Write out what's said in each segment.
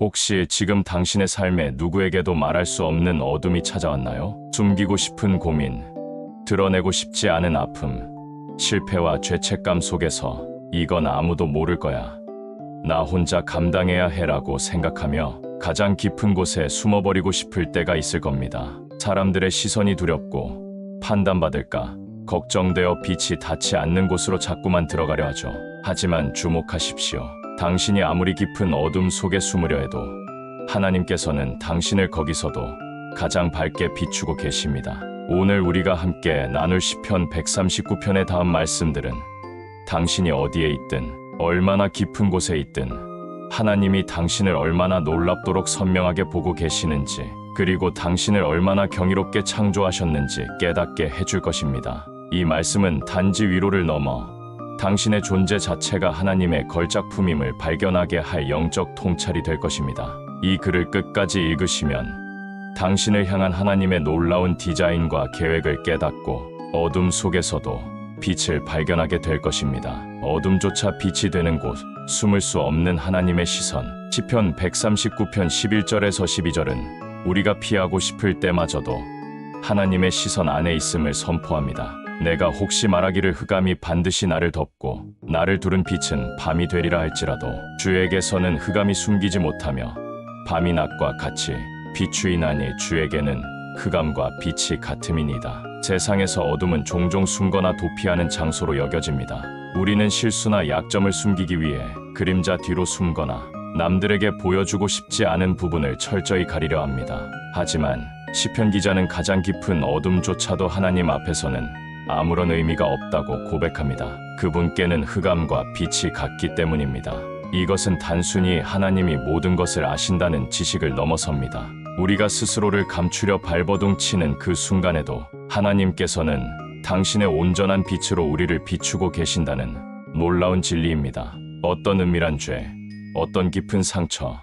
혹시 지금 당신의 삶에 누구에게도 말할 수 없는 어둠이 찾아왔나요? 숨기고 싶은 고민, 드러내고 싶지 않은 아픔, 실패와 죄책감 속에서 이건 아무도 모를 거야, 나 혼자 감당해야 해라고 생각하며 가장 깊은 곳에 숨어버리고 싶을 때가 있을 겁니다. 사람들의 시선이 두렵고 판단받을까 걱정되어 빛이 닿지 않는 곳으로 자꾸만 들어가려 하죠. 하지만 주목하십시오. 당신이 아무리 깊은 어둠 속에 숨으려 해도 하나님께서는 당신을 거기서도 가장 밝게 비추고 계십니다. 오늘 우리가 함께 나눌 시편 139편의 다음 말씀들은 당신이 어디에 있든 얼마나 깊은 곳에 있든 하나님이 당신을 얼마나 놀랍도록 선명하게 보고 계시는지, 그리고 당신을 얼마나 경이롭게 창조하셨는지 깨닫게 해줄 것입니다. 이 말씀은 단지 위로를 넘어 당신의 존재 자체가 하나님의 걸작품임을 발견하게 할 영적 통찰이 될 것입니다. 이 글을 끝까지 읽으시면 당신을 향한 하나님의 놀라운 디자인과 계획을 깨닫고 어둠 속에서도 빛을 발견하게 될 것입니다. 어둠조차 빛이 되는 곳, 숨을 수 없는 하나님의 시선. 시편 139편 11절에서 12절은 우리가 피하고 싶을 때마저도 하나님의 시선 안에 있음을 선포합니다. 내가 혹시 말하기를 흑암이 반드시 나를 덮고 나를 두른 빛은 밤이 되리라 할지라도 주에게서는 흑암이 숨기지 못하며 밤이 낮과 같이 비추이나니 주에게는 흑암과 빛이 같음이니이다. 세상에서 어둠은 종종 숨거나 도피하는 장소로 여겨집니다. 우리는 실수나 약점을 숨기기 위해 그림자 뒤로 숨거나 남들에게 보여주고 싶지 않은 부분을 철저히 가리려 합니다. 하지만 시편 기자는 가장 깊은 어둠조차도 하나님 앞에서는 아무런 의미가 없다고 고백합니다. 그분께는 흑암과 빛이 같기 때문입니다. 이것은 단순히 하나님이 모든 것을 아신다는 지식을 넘어섭니다. 우리가 스스로를 감추려 발버둥 치는 그 순간에도 하나님께서는 당신의 온전한 빛으로 우리를 비추고 계신다는 놀라운 진리입니다. 어떤 은밀한 죄, 어떤 깊은 상처,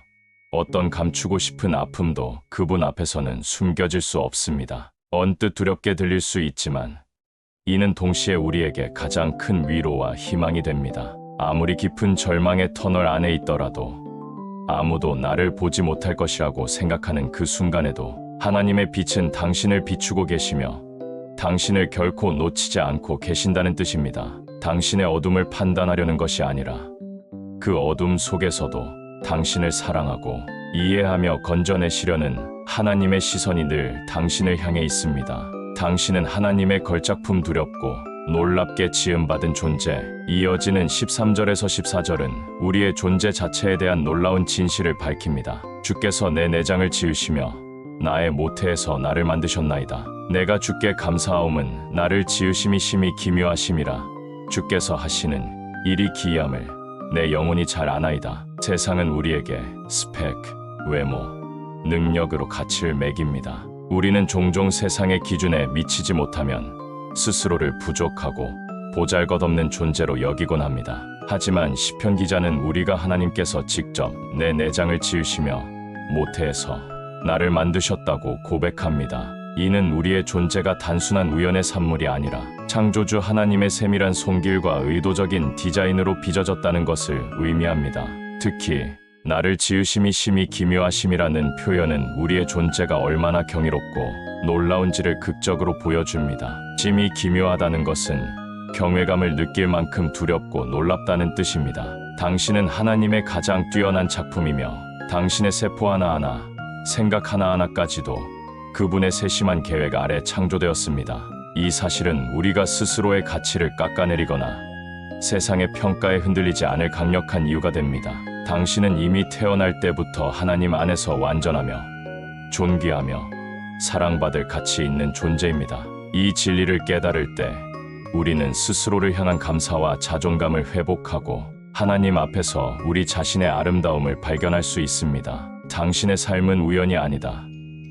어떤 감추고 싶은 아픔도 그분 앞에서는 숨겨질 수 없습니다. 언뜻 두렵게 들릴 수 있지만 이는 동시에 우리에게 가장 큰 위로와 희망이 됩니다. 아무리 깊은 절망의 터널 안에 있더라도 아무도 나를 보지 못할 것이라고 생각하는 그 순간에도 하나님의 빛은 당신을 비추고 계시며 당신을 결코 놓치지 않고 계신다는 뜻입니다. 당신의 어둠을 판단하려는 것이 아니라 그 어둠 속에서도 당신을 사랑하고 이해하며 건져내시려는 하나님의 시선이 늘 당신을 향해 있습니다. 당신은 하나님의 걸작품, 두렵고 놀랍게 지음받은 존재. 이어지는 13절에서 14절은 우리의 존재 자체에 대한 놀라운 진실을 밝힙니다. 주께서 내 내장을 지으시며 나의 모태에서 나를 만드셨나이다. 내가 주께 감사하옴은 나를 지으심이 심히 기묘하심이라. 주께서 하시는 일이 기이함을 내 영혼이 잘 아나이다. 세상은 우리에게 스펙, 외모, 능력으로 가치를 매깁니다. 우리는 종종 세상의 기준에 미치지 못하면 스스로를 부족하고 보잘것없는 존재로 여기곤 합니다. 하지만 시편 기자는 우리가 하나님께서 직접 내 내장을 지으시며 모태에서 나를 만드셨다고 고백합니다. 이는 우리의 존재가 단순한 우연의 산물이 아니라 창조주 하나님의 세밀한 손길과 의도적인 디자인으로 빚어졌다는 것을 의미합니다. 특히 나를 지으심이 심히 기묘하심이라는 표현은 우리의 존재가 얼마나 경이롭고 놀라운지를 극적으로 보여줍니다. 심히 기묘하다는 것은 경외감을 느낄 만큼 두렵고 놀랍다는 뜻입니다. 당신은 하나님의 가장 뛰어난 작품이며 당신의 세포 하나하나, 생각 하나하나까지도 그분의 세심한 계획 아래 창조되었습니다. 이 사실은 우리가 스스로의 가치를 깎아내리거나 세상의 평가에 흔들리지 않을 강력한 이유가 됩니다. 당신은 이미 태어날 때부터 하나님 안에서 완전하며 존귀하며 사랑받을 가치 있는 존재입니다. 이 진리를 깨달을 때 우리는 스스로를 향한 감사와 자존감을 회복하고 하나님 앞에서 우리 자신의 아름다움을 발견할 수 있습니다. 당신의 삶은 우연이 아니다.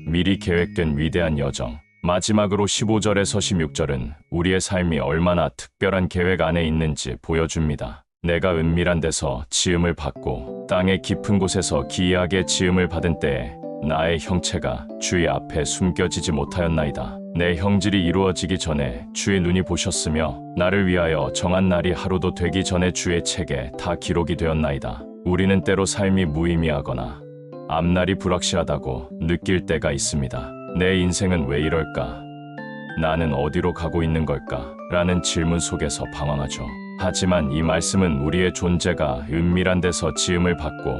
미리 계획된 위대한 여정. 마지막으로 15절에서 16절은 우리의 삶이 얼마나 특별한 계획 안에 있는지 보여줍니다. 내가 은밀한 데서 지음을 받고 땅의 깊은 곳에서 기이하게 지음을 받은 때에 나의 형체가 주의 앞에 숨겨지지 못하였나이다. 내 형질이 이루어지기 전에 주의 눈이 보셨으며 나를 위하여 정한 날이 하루도 되기 전에 주의 책에 다 기록이 되었나이다. 우리는 때로 삶이 무의미하거나 앞날이 불확실하다고 느낄 때가 있습니다. 내 인생은 왜 이럴까? 나는 어디로 가고 있는 걸까? 라는 질문 속에서 방황하죠. 하지만 이 말씀은 우리의 존재가 은밀한 데서 지음을 받고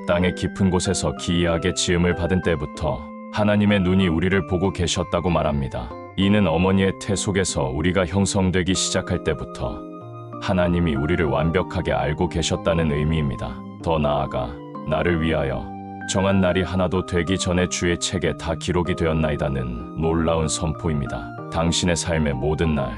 땅의 깊은 곳에서 기이하게 지음을 받은 때부터 하나님의 눈이 우리를 보고 계셨다고 말합니다. 이는 어머니의 태 속에서 우리가 형성되기 시작할 때부터 하나님이 우리를 완벽하게 알고 계셨다는 의미입니다. 더 나아가 나를 위하여 정한 날이 하나도 되기 전에 주의 책에 다 기록이 되었나이다는 놀라운 선포입니다. 당신의 삶의 모든 날,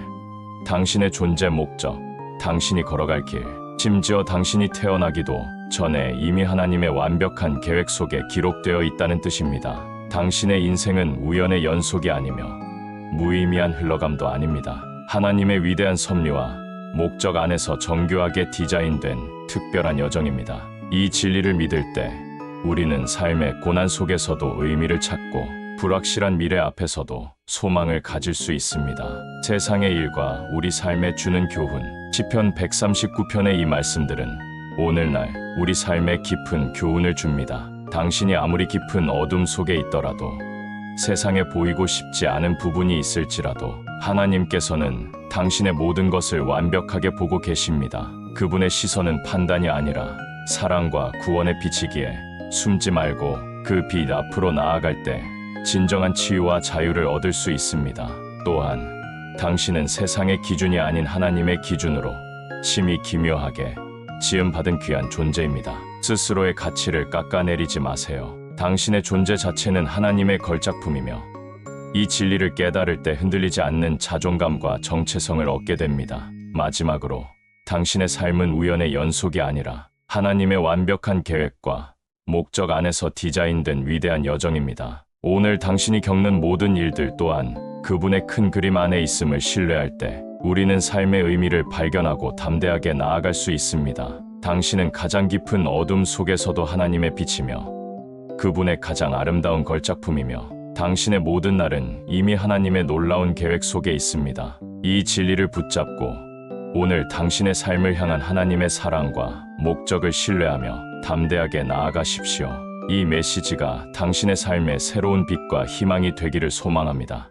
당신의 존재 목적, 당신이 걸어갈 길, 심지어 당신이 태어나기도 전에 이미 하나님의 완벽한 계획 속에 기록되어 있다는 뜻입니다. 당신의 인생은 우연의 연속이 아니며 무의미한 흘러감도 아닙니다. 하나님의 위대한 섭리와 목적 안에서 정교하게 디자인된 특별한 여정입니다. 이 진리를 믿을 때 우리는 삶의 고난 속에서도 의미를 찾고 불확실한 미래 앞에서도 소망을 가질 수 있습니다. 세상의 일과 우리 삶에 주는 교훈. 시편 139편의 이 말씀들은 오늘날 우리 삶에 깊은 교훈을 줍니다. 당신이 아무리 깊은 어둠 속에 있더라도, 세상에 보이고 싶지 않은 부분이 있을지라도 하나님께서는 당신의 모든 것을 완벽하게 보고 계십니다. 그분의 시선은 판단이 아니라 사랑과 구원의 빛이기에 숨지 말고 그 빛 앞으로 나아갈 때 진정한 치유와 자유를 얻을 수 있습니다. 또한 당신은 세상의 기준이 아닌 하나님의 기준으로 심히 기묘하게 지음받은 귀한 존재입니다. 스스로의 가치를 깎아내리지 마세요. 당신의 존재 자체는 하나님의 걸작품이며 이 진리를 깨달을 때 흔들리지 않는 자존감과 정체성을 얻게 됩니다. 마지막으로 당신의 삶은 우연의 연속이 아니라 하나님의 완벽한 계획과 목적 안에서 디자인된 위대한 여정입니다. 오늘 당신이 겪는 모든 일들 또한 그분의 큰 그림 안에 있음을 신뢰할 때 우리는 삶의 의미를 발견하고 담대하게 나아갈 수 있습니다. 당신은 가장 깊은 어둠 속에서도 하나님의 빛이며 그분의 가장 아름다운 걸작품이며 당신의 모든 날은 이미 하나님의 놀라운 계획 속에 있습니다. 이 진리를 붙잡고 오늘 당신의 삶을 향한 하나님의 사랑과 목적을 신뢰하며 담대하게 나아가십시오. 이 메시지가 당신의 삶에 새로운 빛과 희망이 되기를 소망합니다.